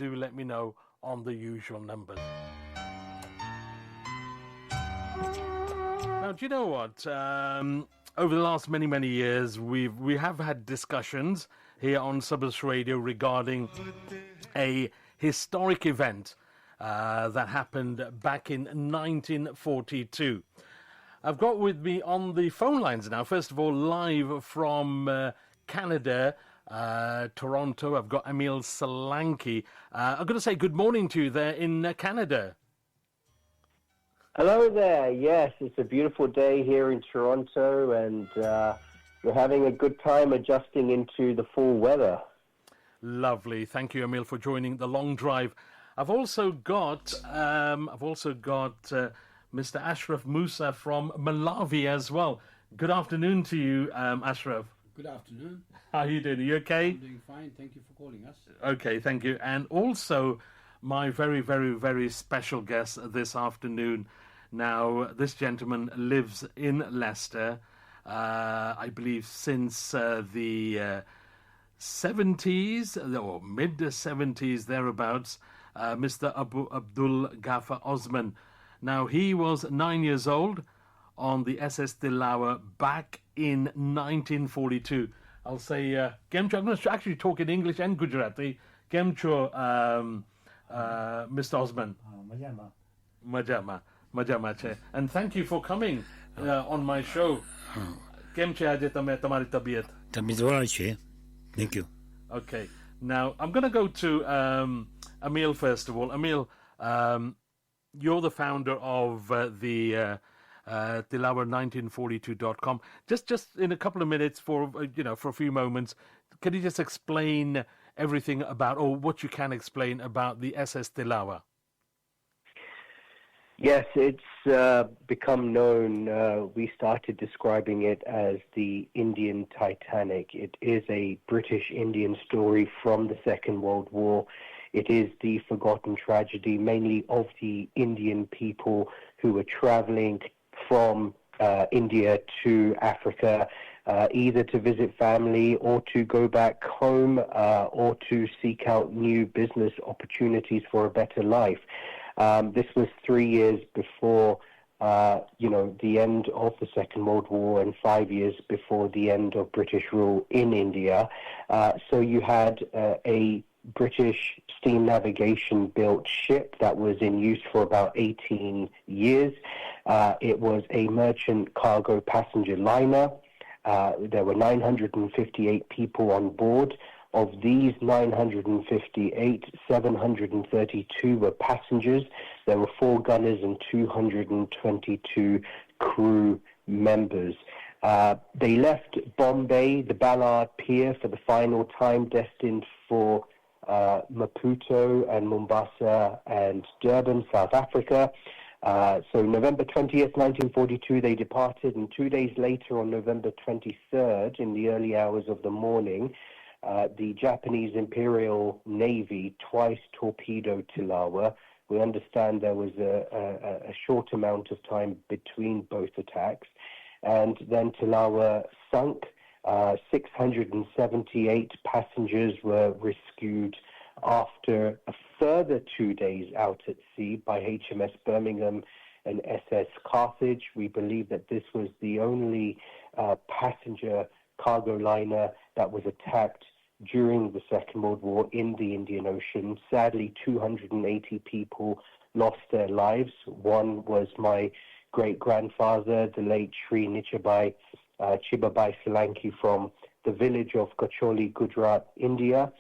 do let me know on the usual numbers. Now, do you know what? Over the last many years, we have had discussions here on Sabras Radio regarding a historic event that happened back in 1942. I've got with me on the phone lines now, first of all, live from Canada, Toronto, I've got Emil Solanki. I'm going to say good morning to you there in Canada. Hello there. Yes, it's a beautiful day here in Toronto, and we're having a good time adjusting into the fall weather. Lovely. Thank you, Emil, for joining the long drive. I've also got Mr. Ashraf Musa from Malawi as well. Good afternoon to you, Ashraf. Good afternoon. How are you doing? Are you okay? I'm doing fine. Thank you for calling us. Okay, thank you. And also my very special guest this afternoon. Now, this gentleman lives in Leicester, I believe since the 70s or mid-70s thereabouts, Mr. Abdul Gaffer Osman. Now, he was 9 years old on the SS Tilawa back in 1942. I'll say, Gemcho, I'm going to actually talk in English and Gujarati. Gemcho, Mr. Osman. Majama છે. And thank you for coming on my show. કેમ છે આજે તમે તમારી તબિયત? તબિયત છે. Thank you. Okay. Now, I'm going to go to Emil first of all. Emil, you're the founder of the Tilawa1942.com. Just in a couple of minutes for a few moments, can you just explain everything about, or what you can explain about the SS Tilawa? Yes, it's become known. We started describing it as the Indian Titanic. It is a British-Indian story from the Second World War. It is the forgotten tragedy, mainly of the Indian people who were traveling from India to Africa, either to visit family or to go back home or to seek out new business opportunities for a better life. This was 3 years before, the end of the Second World War and 5 years before the end of British rule in India. So you had a British steam navigation built ship that was in use for about 18 years. It was a merchant cargo passenger liner. There were 958 people on board. Of these 958, 732 were passengers. There were 4 gunners and 222 crew members. They left Bombay, the Ballard Pier, for the final time, destined for Maputo and Mombasa and Durban, South Africa. So November 20th, 1942, they departed, and 2 days later, on November 23rd, in the early hours of the morning, the Japanese Imperial Navy twice torpedoed Tilawa. We understand there was a short amount of time between both attacks. And then Tilawa sunk. 678 passengers were rescued after a further 2 days out at sea by HMS Birmingham and SS Carthage. We believe that this was the only passenger cargo liner that was attacked during the Second World War in the Indian Ocean. Sadly, 280 people lost their lives. One was my great-grandfather, the late Sri Nichabai Chibabai Solanki from the village of Kocholi, Gujarat, India.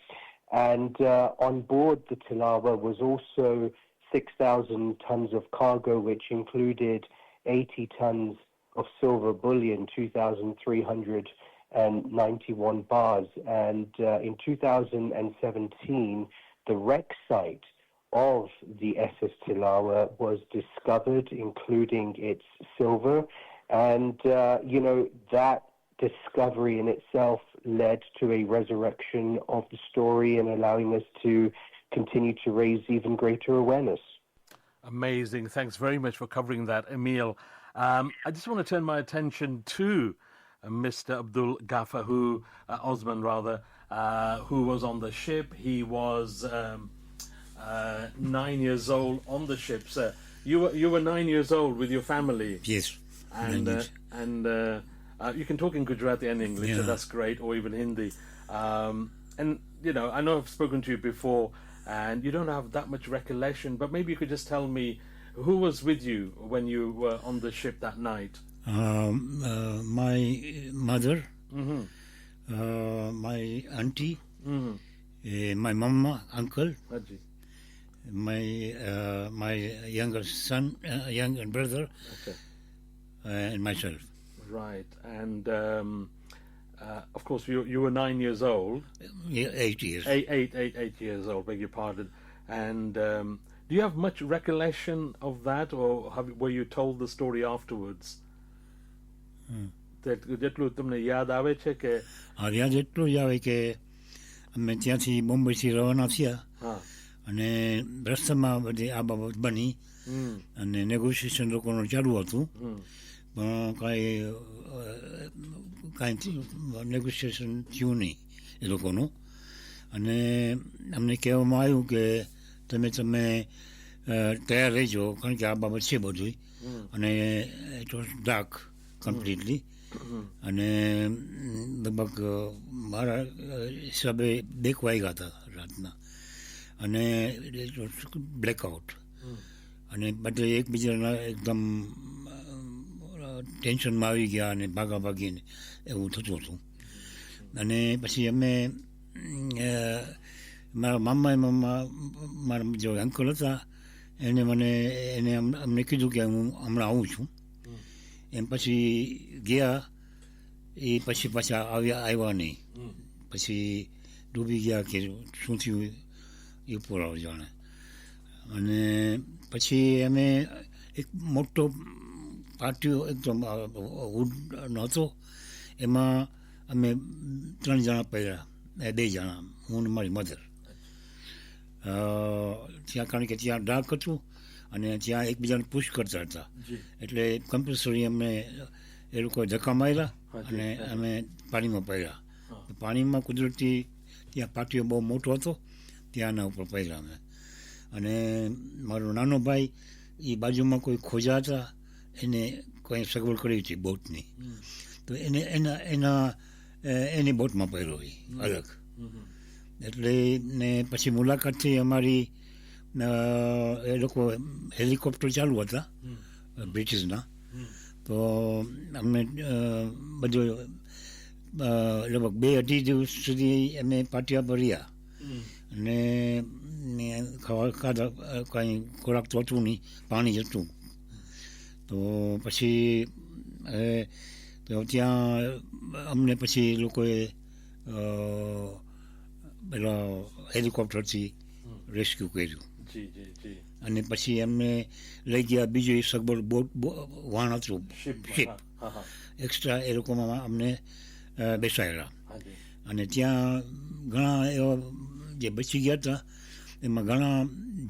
And on board the Tilawa was also 6,000 tons of cargo, which included 80 tons of silver bullion, 2,391 bars. And in 2017, the wreck site of the SS Tilawa was discovered, including its silver. And, that discovery in itself led to a resurrection of the story and allowing us to continue to raise even greater awareness. Amazing. Thanks very much for covering that, Emil. I just want to turn my attention to Mr. Abdul Gaffer, Osman, who was on the ship. He was 9 years old on the ship, sir. You were 9 years old with your family. Yes. And you can talk in Gujarati and English, so Yeah. that's great, or even Hindi. And you know, I know I've spoken to you before, and you don't have that much recollection, but maybe you could just tell me who was with you when you were on the ship that night. My mother, my auntie, my mama, uncle, Haji. my younger son, younger brother, Okay. and myself. Right, and of course you were 9 years old. 8 years. Eight years old. Beg your pardon. And do you have much recollection of that, or were you told the story afterwards? જેટલું તમને યાદ આવે છે કે યાદ એટલું જ આવે કે અમે ત્યાંથી બોમ્બેથી રવાના થયા અને રસ્તામાં બધી આ બાબત બની અને નેગોશિએશન લોકોનું ચાલુ હતું પણ કાંઈ નેગોશિએશન થયું નહીં એ લોકોનું અને અમને કહેવામાં આવ્યું કે તમે તૈયાર રહેજો કારણ કે આ બાબત છે બધું અને ઇટ વોઝ ડાર્ક કમ્પ્લીટલી અને લગભગ મારા હિસાબે 2 વાગ્યા હતા રાતના અને બ્લેકઆઉટ અને બધે એકબીજાના એકદમ ટેન્શનમાં આવી ગયા અને ભાગીને એવું થતું હતું અને પછી અમે મારા મારા જે અંકલ હતા એને અમને કીધું કે હું હમણાં આવું છું એમ પછી ગયા એ પછી પાછા આવ્યા નહીં પછી ડૂબી ગયા કે શું થયું એ પૂરાવ જાણે અને પછી અમે એક મોટો પાટિયો એકદમ વુડનો હતો એમાં અમે 3 જણા પહેર્યા 2 જણા હું ને મારી મધર ત્યાં કારણ કે ત્યાં ડાર્ક હતું અને ત્યાં એકબીજાને પુશ કરતા હતા એટલે કમ્પલસરી અમને એ લોકો ધક્કા માર્યા અને અમે પાણીમાં પડ્યા પાણીમાં કુદરતી ત્યાં પાટિયો બહુ મોટો હતો ત્યાંના ઉપર પડ્યા અમે અને મારો નાનો ભાઈ એ બાજુમાં કોઈ ખોજા હતા એને કોઈ સગવડ કરી હતી બોટની તો એની બોટમાં પડ્યો એ અલગ એટલે ને પછી મુલાકાતથી અમારી એ લોકો હેલિકોપ્ટર ચાલુ હતા બ્રિટિશના તો અમને બધું લગભગ 2-2.5 દિવસ સુધી અમે પાટિયા પર રહ્યા અને ખાધા કાંઈ ખોરાક તો હતું નહીં પાણી જ હતું તો પછી તો ત્યાં અમને પછી લોકોએ પેલા હેલિકોપ્ટરથી રેસ્ક્યુ કર્યું અને પછી એમને લઈ ગયા બીજું એ સગવડ વહાણ હતું શિપ એક્સ્ટ્રા એ લોકોમાં અમને બેસાડેલા અને ત્યાં ઘણા એવા જે બચી ગયા હતા એમાં ઘણા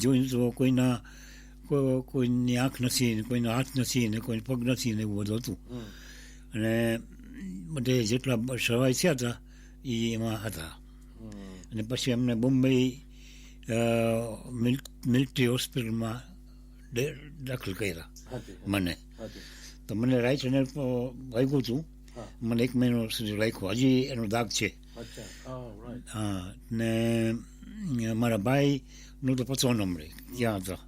જોઈને તો કોઈની આંખ નથી ને કોઈનો હાથ નથી ને કોઈ પગ નથી ને એવું બધું હતું અને બધે જેટલા સવાઈ થયા હતા એ એમાં હતા અને પછી અમને બોમ્બે મિલિટરી હોસ્પિટલમાં દાખલ કર્યા મને તો મને રાઈટ હેન્ડ વાગ્યું હતું મને 1 મહિનો સુધી રાખ્યો હજી એનો દાગ છે હા ને મારા ભાઈનું તો પતો ન મળે ક્યાં હતા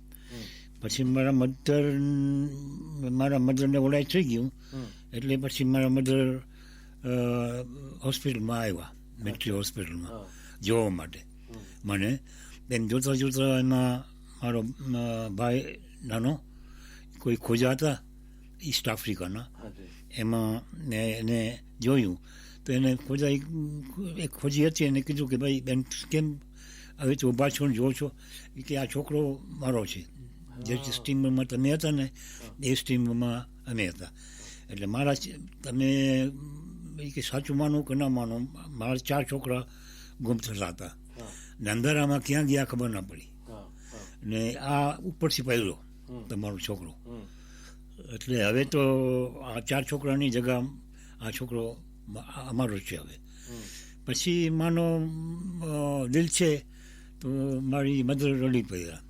પછી મારા મધરને ઓળાઈ થઈ ગયું એટલે પછી મારા મધર હોસ્પિટલમાં આવ્યા મિલિટરી હોસ્પિટલમાં જોવા માટે મને એમ જોતા એમાં મારો ભાઈ નાનો કોઈ ખોજા હતા ઈસ્ટ આફ્રિકાના એમાં એને જોયું તો એને ખોજા એક ખોજી હતી એને કીધું કે ભાઈ બેન કેમ હવે તો ઊભા છો ને જો છો કે આ છોકરો મારો છે જે સ્ટીમરમાં તમે હતા ને એ સ્ટીમરમાં અમે હતા એટલે મારા તમે કે સાચું માનો કે ના માનો મારા 4 છોકરા ગુમ થતા હતા ને અંધારામાં ક્યાં ગયા ખબર ના પડી ને આ ઉપરથી પહેલો તમારો છોકરો એટલે હવે તો આ 4 છોકરાની જગ્યા આ છોકરો અમારો છે હવે પછી માનો દિલ છે તો મારી મધર રડી પડ્યા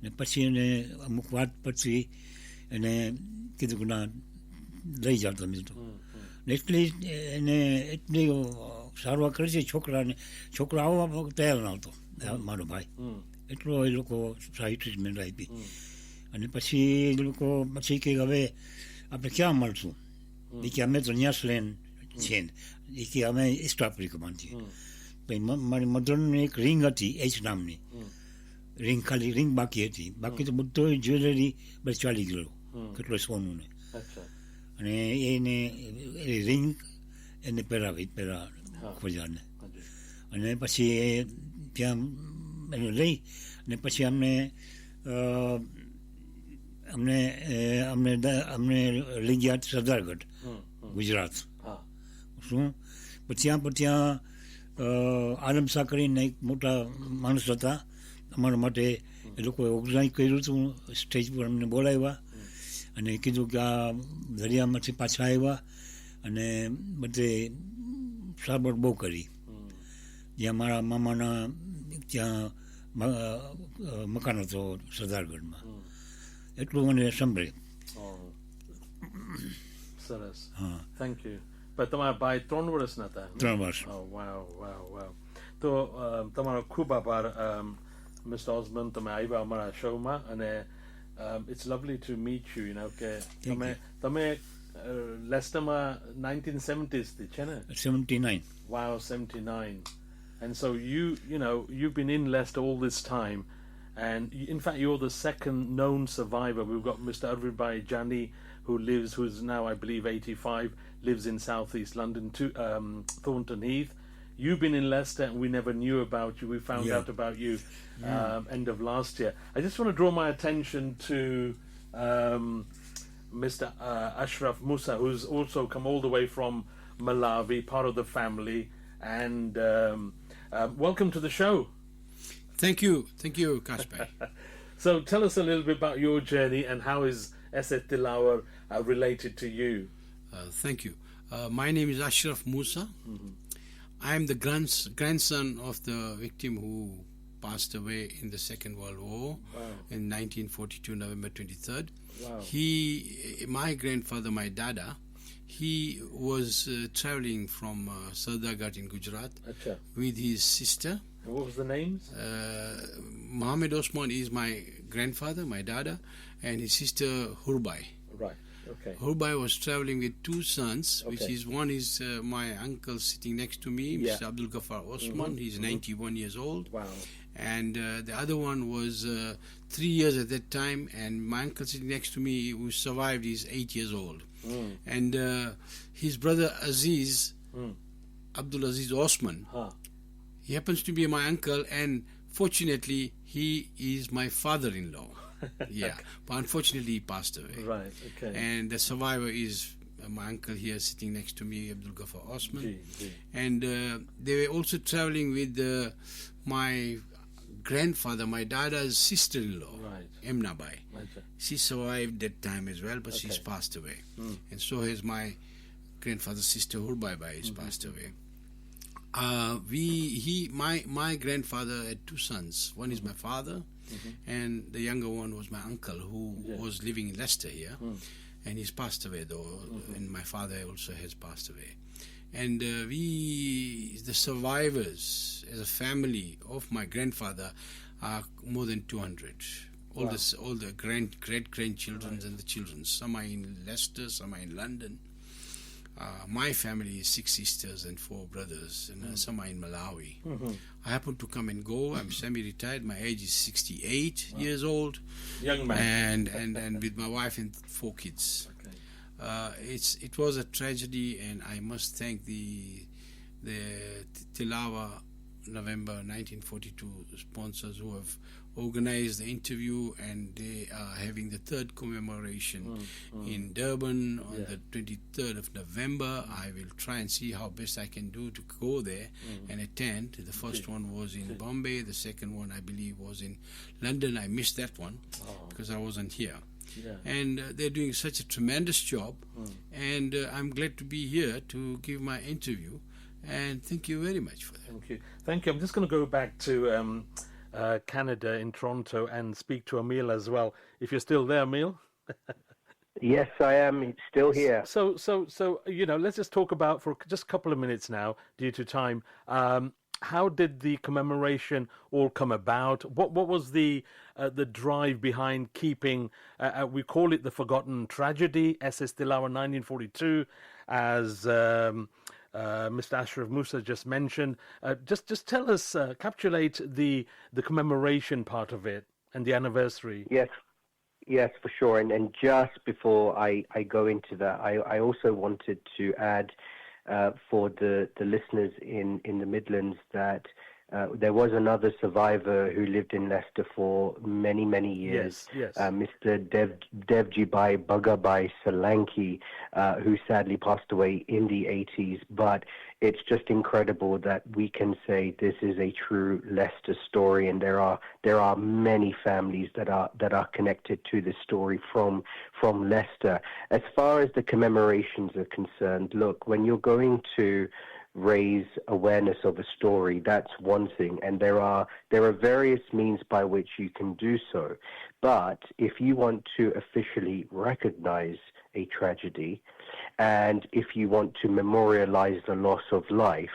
ને પછી એને અમુક વાત પછી એને કીધું કે ના લઈ જાઓ તમે તો ને એટલી એને એટલી સારવાર કરી છે છોકરાને છોકરો આવવા તૈયાર નહોતો મારો ભાઈ એટલો એ લોકો સારી ટ્રીટમેન્ટ આપી અને પછી એ લોકો પછી કે હવે આપણે ક્યાં મળશું એ કે અમે તો ન્યાસલેન્ડ છીએ એ કે અમે ઈસ્ટ આફ્રિકામાં છીએ મારી મધરની એક રિંગ હતી એચ નામની રિંગ ખાલી રિંગ બાકી હતી બાકી તો બધો જ્વેલરી બસ ચાલી ગયેલો કેટલો સોનું ને અને એને રિંગ એને પહેરાવી ખોજાને અને પછી એ ત્યાં એને લઈ અને પછી અમને લઈ ગયા સરદારગઢ ગુજરાત શું ત્યાં આલમશાહ કરીને એક મોટા માણસ હતા અમારા માટે એ લોકોએ ઓર્ગેનાઇઝ કર્યું હતું સ્ટેજ પર અમને બોલાવ્યા અને કીધું કે આ દરિયામાંથી પાછા આવ્યા અને બધે સારવાર બહુ કરી જ્યાં મારા મામાના ત્યાં મકાન હતો સરદારગઢમાં એટલું મને સંભળે સરસ થેન્ક યુ પણ તમારા ભાઈ 3 વર્ષના હતા 3 વર્ષ વાવ તો તમારો ખૂબ આભાર મિસ્ટર ઓસ્મન તમે આવ્યા અમારા શોમાં અને it's lovely to meet you, you know કે તમે લેસ્ટરમાં 1970s થી છે ને 79 wow 79 and so you've been in Leicester all this time and in fact you're the second known survivor. We've got Mr. Arvind Jani who's now I believe 85, lives in southeast London too, Thornton Heath. You've been in Leicester and we never knew about you. We found out about you end of last year. I just want to draw my attention to Mr. Ashraf Musa, who's also come all the way from Malawi, part of the family, and welcome to the show. Thank you, Kasper. So tell us a little bit about your journey and how is SS Tilawa related to you. Thank you. My name is Ashraf Musa. I am the grandson of the victim who passed away in the Second World War in 1942, November 23rd. My grandfather, my dada, he was traveling from Sardarghat in Gujarat with his sister. And what was the names? Mohammed Osman is my grandfather, my dada, and his sister Hurbai. Right. Okay. Hurbai was traveling with 2 sons, which is one is my uncle sitting next to me, Mr. Abdul Gaffer Osman. He's 91 years old. Wow. And the other one was 3 years at that time, and my uncle sitting next to me who survived is 8 years old. And his brother Aziz, Abdul Aziz Osman, he happens to be my uncle, and fortunately he is my father-in-law. But unfortunately he passed away. Right, okay. And the survivor is my uncle here sitting next to me, Abdul Gaffer Osman. And they were also traveling with my grandfather, my dada's sister-in-law, Emna Bai. She survived that time as well, but she's passed away. And so has my grandfather's sister Hurbai Bai has passed away. My grandfather had 2 sons. One is my father, and the younger one was my uncle who was living in Leicester here, and he's passed away though, and my father also has passed away. And the survivors as a family of my grandfather are more than 200. All the great-grandchildren and the children. Some are in Leicester, some are in London. My family is 6 sisters and 4 brothers, and some are in Malawi. I happen to come and go. I'm semi-retired. My age is 68 years old. Young man. And with my wife and 4 kids. It was a tragedy, and I must thank the Tilawa November 1942 sponsors who have organized the interview, and they are having the 3rd commemoration in Durban on the 23rd of November. I will try and see how best I can do to go there and attend. The first one was in Bombay. The second one, I believe, was in London. I missed that one because I wasn't here. And they're doing such a tremendous job, and I'm glad to be here to give my interview, and thank you very much for that. Thank you. I'm just going to go back to Canada in Toronto and speak to Emil as well. If you're still there, Emil. Yes, I am still here. So, let's just talk about for just a couple of minutes now, due to time. How did the commemoration all come about? What was the drive behind keeping? We call it the Forgotten Tragedy, SS Tilawa 1942, as Mr. Ashraf Musa just mentioned. Just tell us, capsulate the commemoration part of it and the anniversary. Yes, for sure. And just before I go into that, I also wanted to add for the listeners in the Midlands that there was another survivor who lived in Leicester for many, many years. Yes. Mr. Devjibai Bagabai Solanki, who sadly passed away in the 80s. But it's just incredible that we can say this is a true Leicester story, and there are many families that are connected to this story from Leicester. As far as the commemorations are concerned, look, when you're going to raise awareness of a story, that's one thing, and there are various means by which you can do so. But if you want to officially recognize a tragedy, and if you want to memorialize the loss of life,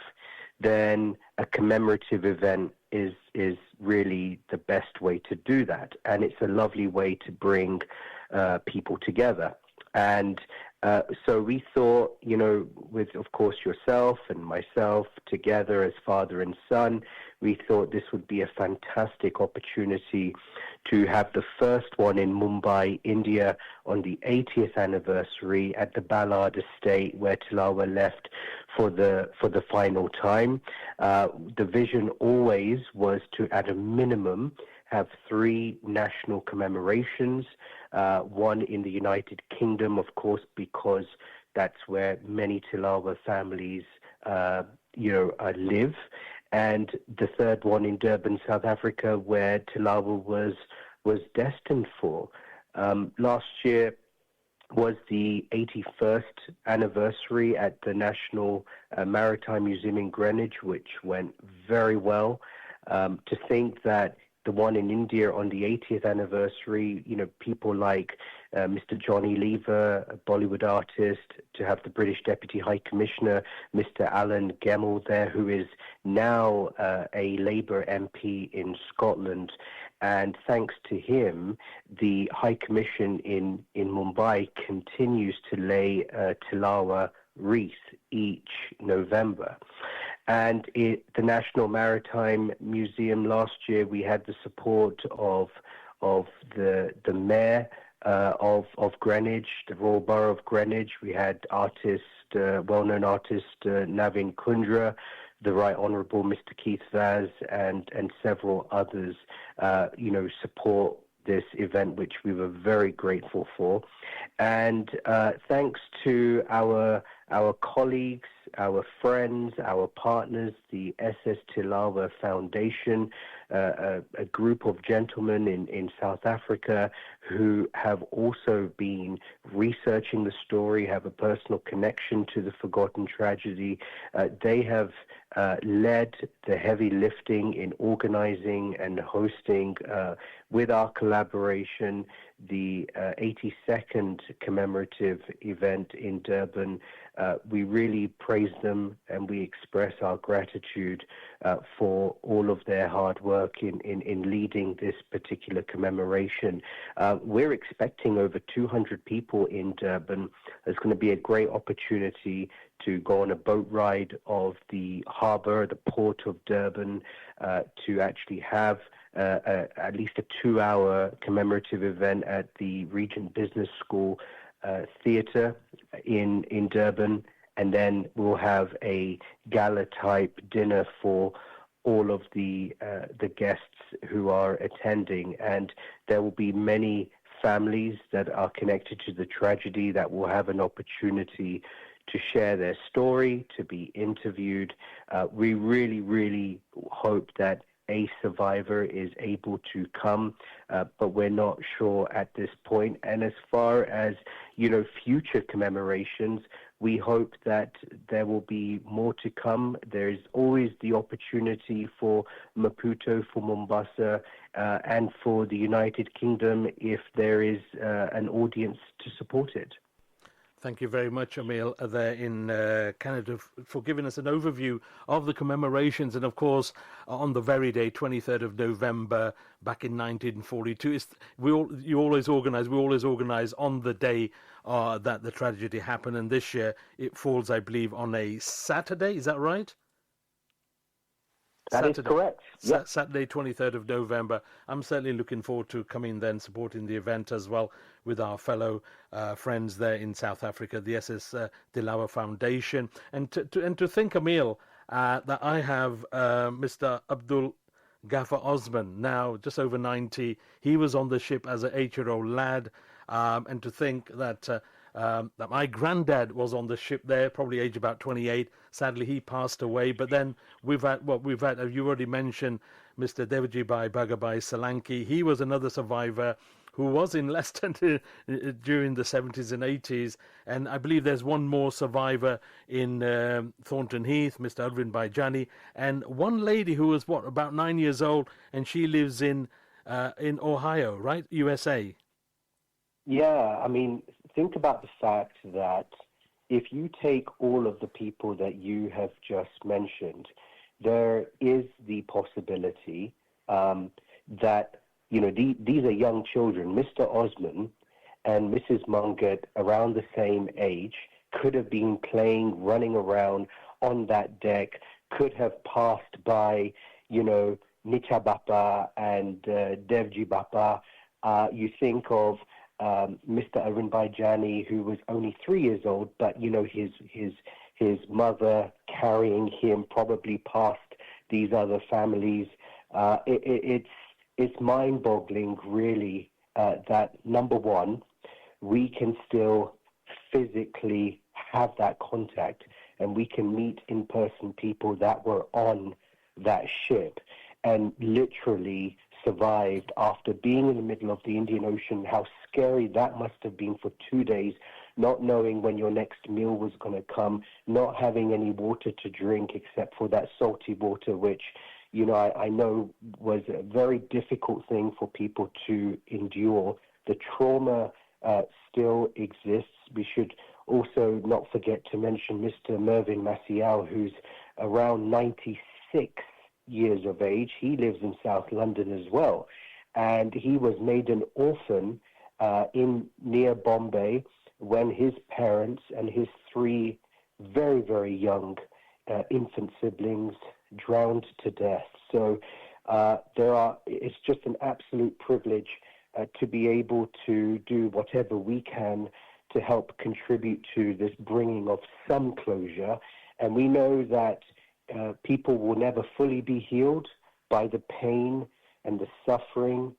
then a commemorative event is really the best way to do that, and it's a lovely way to bring people together. And so we thought, with, of course, yourself and myself together as father and son, we thought this would be a fantastic opportunity to have the first one in Mumbai, India, on the 80th anniversary at the Ballard Estate, where Tilawa left for the final time. The vision always was to, at a minimum, have 3 national commemorations, one in the United Kingdom, of course, because that's where many Tilawa families, live, and the third one in Durban, South Africa, where Tilawa was destined for. Last year was the 81st anniversary at the National Maritime Museum in Greenwich, which went very well. To think that the one in India on the 80th anniversary, people like Mr. Johnny Lever, a Bollywood artist, to have the British Deputy High Commissioner, Mr. Alan Gemmell there, who is now a Labour MP in Scotland. And thanks to him, the High Commission in Mumbai continues to lay Tilawa wreath each November. And the National Maritime Museum last year, we had the support of the mayor of Greenwich, the Royal Borough of Greenwich. We had well-known artist Navin Kundra, the Right Honourable Mr. Keith Vaz, and several others, support this event, which we were very grateful for. And thanks to our colleagues, our friends, our partners, the SS Tilawa Foundation, a group of gentlemen in South Africa who have also been researching the story, have a personal connection to the forgotten tragedy. They have led the heavy lifting in organizing and hosting, with our collaboration, the 82nd commemorative event in Durban. We really praise them, and we express our gratitude for all of their hard work in leading this particular commemoration. We're expecting over 200 people in Durban. There's going to be a great opportunity to go on a boat ride of the harbour, the port of Durban, to actually have at least a 2-hour commemorative event at the Regent Business School Theatre in Durban, and then we'll have a gala-type dinner for all of the guests who are attending, and there will be many families that are connected to the tragedy that will have an opportunity to share their story, to be interviewed. We really, really hope that a survivor is able to come, but we're not sure at this point. And as far as, future commemorations, we hope that there will be more to come. There's always the opportunity for Maputo, for Mombasa, and for the United Kingdom if there is an audience to support it. Thank you very much, Emil, there in Canada, for giving us an overview of the commemorations. And of course, on the very day, 23rd of November, back in 1942, we always organize on the day that the tragedy happened. And this year, it falls, I believe, on a Saturday. Is that right? That is correct. Yep. Saturday, 23rd of November. I'm certainly looking forward to coming then, supporting the event as well with our fellow friends there in South Africa, the SS Tilawa Foundation. And to think, Emil, that I have Mr. Abdul Gaffer Osman, now just over 90. He was on the ship as an 8-year-old lad. And to think that my granddad was on the ship there, probably age about 28. Sadly, he passed away. But then we've had, you already mentioned, Mr. Devjibai Bagabai Solanki. He was another survivor who was in Leicester during the 70s and 80s. And I believe there's one more survivor in Thornton Heath, Mr. Arvind Baijani. And one lady who was, about 9 years old, and she lives in Ohio, right? USA. Yeah, I mean, think about the fact that if you take all of the people that you have just mentioned, there is the possibility that, these are young children. Mr. Osman and Mrs. Mungat, around the same age, could have been playing, running around on that deck, could have passed by, Nicha Bapa and Devji Bapa. You think of Mr. Arvind Baijani, who was only 3 years old, but his mother carrying him probably past these other families. It's mind-boggling, really, that number one, we can still physically have that contact, and we can meet in-person people that were on that ship and literally survived after being in the middle of the Indian Ocean. How scary that must have been for 2 days, not knowing when your next meal was going to come, not having any water to drink except for that salty water, which, I know was a very difficult thing for people to endure. The trauma still exists. We should also not forget to mention Mr. Mervyn Maciel, who's around 96 years of age. He lives in South London as well, and he was made an orphan near Bombay when his parents and his 3 very, very young infant siblings drowned to death. So it's just an absolute privilege to be able to do whatever we can to help contribute to this bringing of some closure. And we know that people will never fully be healed by the pain and the suffering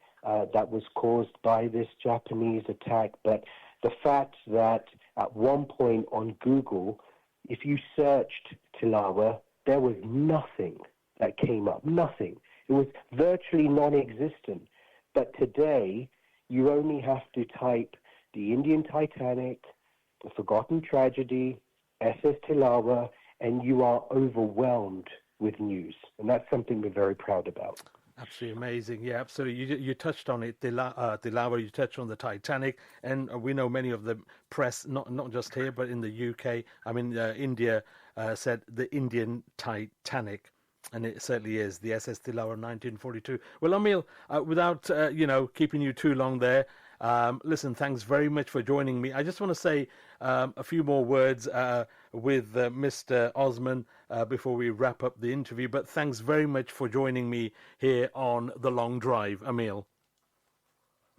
that was caused by this Japanese attack. But the fact that at one point on Google, if you searched Tilawa, there was nothing that came up, nothing. It was virtually non-existent. But today, you only have to type the Indian Titanic, the Forgotten Tragedy, SS Tilawa, and you are overwhelmed with news. And that's something we're very proud about. Absolutely amazing. Yeah, absolutely. You touched on it, Tilawa, you touched on the Titanic, and we know many of the press, not just here, but in the UK, India said the Indian Titanic, and it certainly is, the SS Tilawa 1942. Well, Emil, without, keeping you too long there, listen, thanks very much for joining me. I just want to say a few more words with Mr. Osman before we wrap up the interview. But thanks very much for joining me here on The Long Drive, Emil.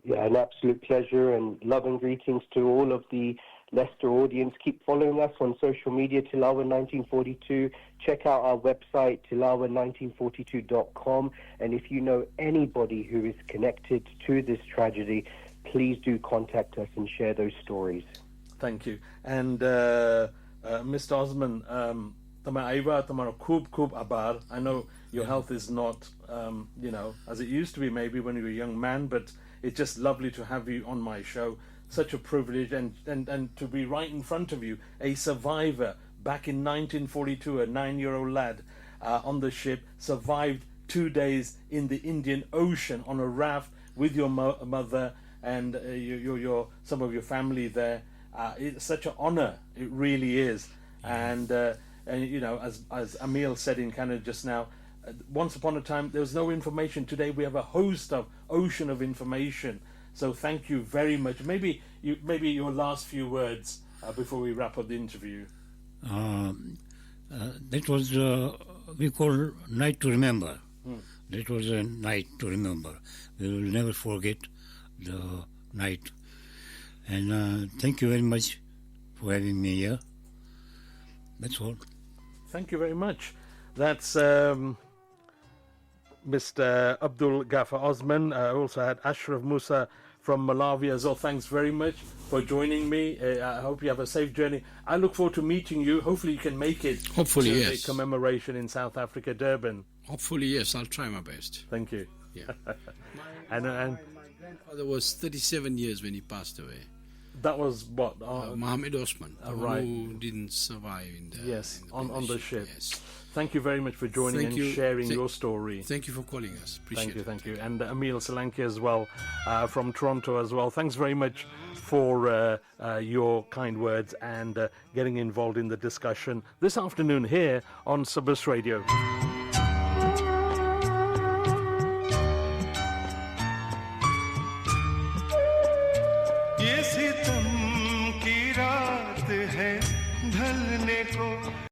Yeah, an absolute pleasure, and love and greetings to all of the Leicester audience. Keep following us on social media, Tilawa 1942. Check out our website, tilawa1942.com. And if you know anybody who is connected to this tragedy, please do contact us and share those stories. Thank you. And Mr. Osman, તમારા આવ્યા તમારો ખૂબ ખૂબ આભાર. I know your health is not, as it used to be maybe when you were a young man, but it's just lovely to have you on my show. Such a privilege, and to be right in front of you, a survivor back in 1942, a 9-year-old lad on the ship, survived 2 days in the Indian Ocean on a raft with your mother and some of your family there. It's such an honor, it really is. And as Emil said in Canada just now, once upon a time there was no information. Today we have a host of ocean of information. So thank you very much. Maybe your last few words before we wrap up the interview. That was we call night to remember. That was a night to remember. We will never forget the night. And thank you very much for having me here. That's all. Thank you very much. That's Mr. Abdul Gaffer Osman. I also had Ashraf Musa from Malawi as well. Thanks very much for joining me. I hope you have a safe journey. I look forward to meeting you. Hopefully you can make it. Hopefully, to yes. the commemoration in South Africa, Durban. Hopefully, yes. I'll try my best. Thank you. Yeah. And my grandfather was 37 years when he passed away. that was what? Mohammed Osman, right. who didn't survive in the, Yes, in on the ship. Yes. Thank you very much for joining Thank and you. sharing your story. Thank you for calling us. Appreciate it. Thank you. And Emil Solanki as well, from Toronto as well. Thanks very much for your kind words and getting involved in the discussion this afternoon here on Sabras Radio.